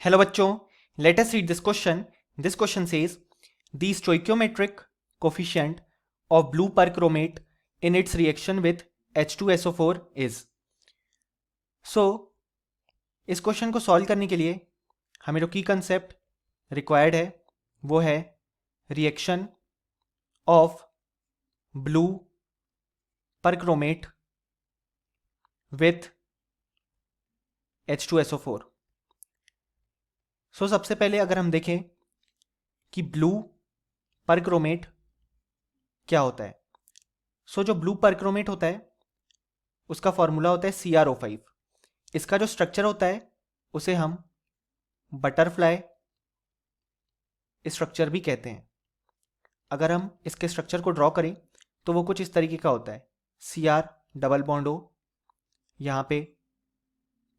Hello बच्चों, let us read this question. This question says the stoichiometric coefficient of blue perchromate in its reaction with H2SO4 is. So इस question को solve करने के लिए हमें जो की कंसेप्ट रिक्वायर्ड है वो है reaction of blue perchromate with H2SO4. So सबसे पहले अगर हम देखें कि ब्लू परक्रोमेट क्या होता है, सो जो ब्लू परक्रोमेट होता है उसका फॉर्मूला होता है CrO5. इसका जो स्ट्रक्चर होता है उसे हम बटरफ्लाई स्ट्रक्चर भी कहते हैं. अगर हम इसके स्ट्रक्चर को ड्रॉ करें तो वो कुछ इस तरीके का होता है. Cr डबल बॉन्ड O, यहाँ पे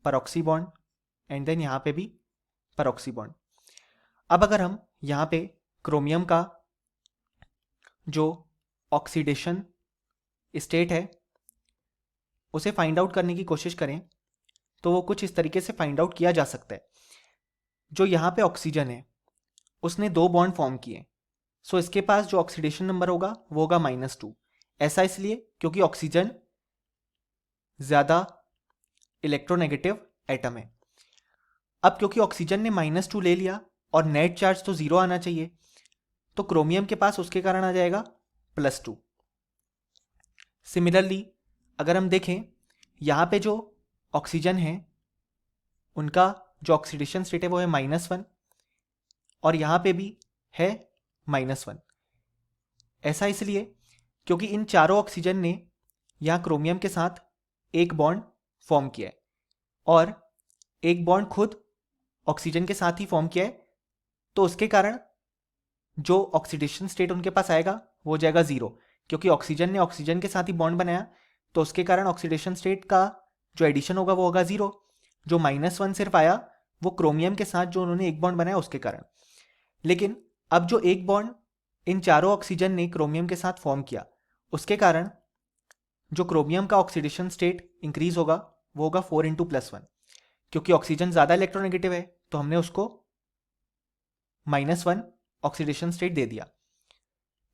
परऑक्सी बॉन्ड एंड देन यहाँ पे भी परऑक्सी बॉन्ड. अब अगर हम यहाँ पे क्रोमियम का जो ऑक्सीडेशन स्टेट है उसे फाइंड आउट करने की कोशिश करें तो वो कुछ इस तरीके से फाइंड आउट किया जा सकता है. जो यहाँ पे ऑक्सीजन है उसने 2 बॉन्ड फॉर्म किए, सो इसके पास जो ऑक्सीडेशन नंबर होगा वो होगा -2. ऐसा इसलिए क्योंकि ऑक्सीजन ज़्यादा इलेक्ट्रोनेगेटिव एटम है. अब क्योंकि ऑक्सीजन ने -2 ले लिया और नेट चार्ज तो 0 आना चाहिए, तो क्रोमियम के पास उसके कारण आ जाएगा +2. सिमिलरली अगर हम देखें यहाँ पे जो ऑक्सीजन है उनका जो ऑक्सीडेशन स्टेट है वो है -1 और यहाँ पे भी है -1. ऐसा इसलिए क्योंकि इन चारों ऑक्सीजन ने यहाँ क्रोमियम के साथ एक बॉन्ड फॉर्म किया है और एक बॉन्ड खुद ऑक्सीजन के साथ ही फॉर्म किया है, तो उसके कारण जो ऑक्सीडेशन स्टेट उनके पास आएगा वो हो जाएगा 0. क्योंकि ऑक्सीजन ने ऑक्सीजन के साथ ही बॉन्ड बनाया तो उसके कारण ऑक्सीडेशन स्टेट का जो एडिशन होगा वो होगा 0. जो -1 सिर्फ आया वो क्रोमियम के साथ जो उन्होंने एक बॉन्ड बनाया उसके कारण. लेकिन अब जो एक बॉन्ड इन चारों ऑक्सीजन ने क्रोमियम के साथ फॉर्म किया उसके कारण जो क्रोमियम का ऑक्सीडेशन स्टेट इंक्रीज होगा वो होगा 4 × +1. क्योंकि ऑक्सीजन ज़्यादा इलेक्ट्रोनेगेटिव है तो हमने उसको -1 ऑक्सीडेशन स्टेट दे दिया.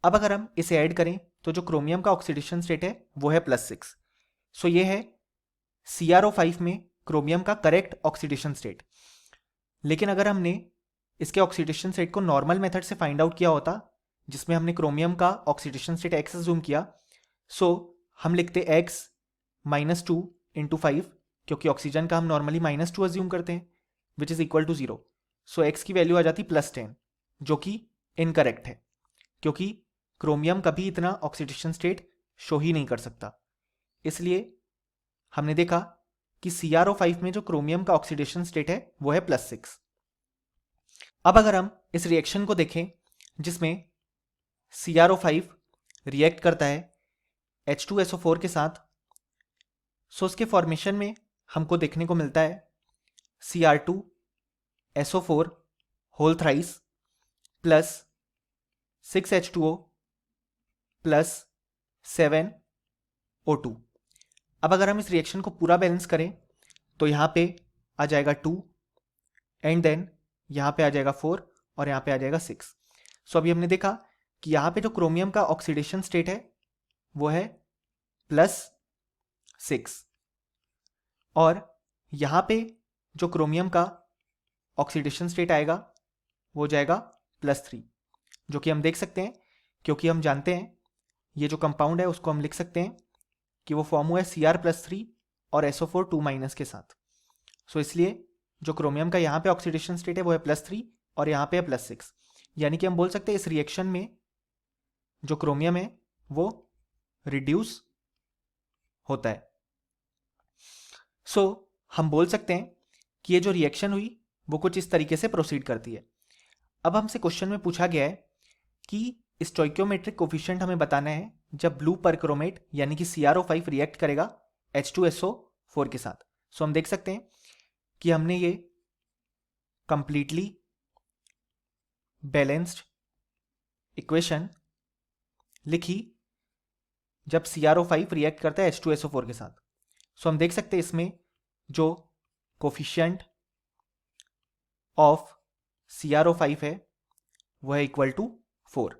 अब अगर हम इसे ऐड करें तो जो क्रोमियम का ऑक्सीडेशन स्टेट है वो है +6. सो ये है CrO5 में क्रोमियम का करेक्ट ऑक्सीडेशन स्टेट. लेकिन अगर हमने इसके ऑक्सीडेशन स्टेट को नॉर्मल मेथड से फाइंड आउट किया होता जिसमें हमने क्रोमियम का ऑक्सीडेशन स्टेट x अज्यूम किया, सो हम लिखते x -2 × 5 क्योंकि ऑक्सीजन का हम नॉर्मली -2 अज्यूम करते हैं which is equal to 0. So x की वैल्यू आ जाती +10 जो कि इनकरेक्ट है क्योंकि क्रोमियम कभी इतना ऑक्सीडेशन स्टेट शो ही नहीं कर सकता. इसलिए हमने देखा कि CrO5 में जो क्रोमियम का ऑक्सीडेशन स्टेट है वो है +6. अब अगर हम इस रिएक्शन को देखें जिसमें CrO5 रिएक्ट करता है H2SO4 के साथ, सो उसके फॉर्मेशन में हमको देखने को मिलता है Cr2SO4 whole thrice plus 6H2O plus 7O2. अब अगर हम इस रिएक्शन को पूरा बैलेंस करें तो यहाँ पे आ जाएगा 2 एंड देन यहाँ पे आ जाएगा 4 और यहाँ पे आ जाएगा 6. सो अभी हमने देखा कि यहाँ पे जो क्रोमियम का ऑक्सीडेशन स्टेट है वो है +6 और यहाँ पे जो क्रोमियम का ऑक्सीडेशन स्टेट आएगा वो हो जाएगा +3, जो कि हम देख सकते हैं क्योंकि हम जानते हैं ये जो कंपाउंड है उसको हम लिख सकते हैं कि वो फॉर्म हुआ है Cr+3 और SO4 2- के साथ. सो इसलिए जो क्रोमियम का यहाँ पे ऑक्सीडेशन स्टेट है वो है +3 और यहाँ पे है +6. यानी कि हम बोल सकते हैं इस रिएक्शन में जो क्रोमियम है वो रिड्यूस होता है. सो हम बोल सकते हैं कि ये जो रिएक्शन हुई वो कुछ इस तरीके से प्रोसीड करती है. अब हमसे क्वेश्चन में पूछा गया है कि स्टोइकियोमेट्रिक कोफिशिएंट हमें बताना है जब ब्लू परक्रोमेट यानी कि CrO5 रिएक्ट करेगा H2SO4 के साथ. सो हम देख सकते हैं कि हमने ये कंप्लीटली बैलेंस्ड इक्वेशन लिखी जब CrO5 रिएक्ट करता है H2SO4 के साथ. सो हम देख सकते हैं इसमें जो कोफिशिएंट ऑफ CrO5 है वो है इक्वल टू 4,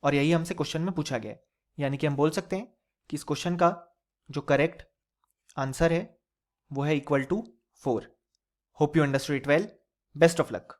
और यही हमसे क्वेश्चन में पूछा गया है। यानी कि हम बोल सकते हैं कि इस क्वेश्चन का जो करेक्ट आंसर है वो है equal to 4। Hope you understood it well. Best of luck.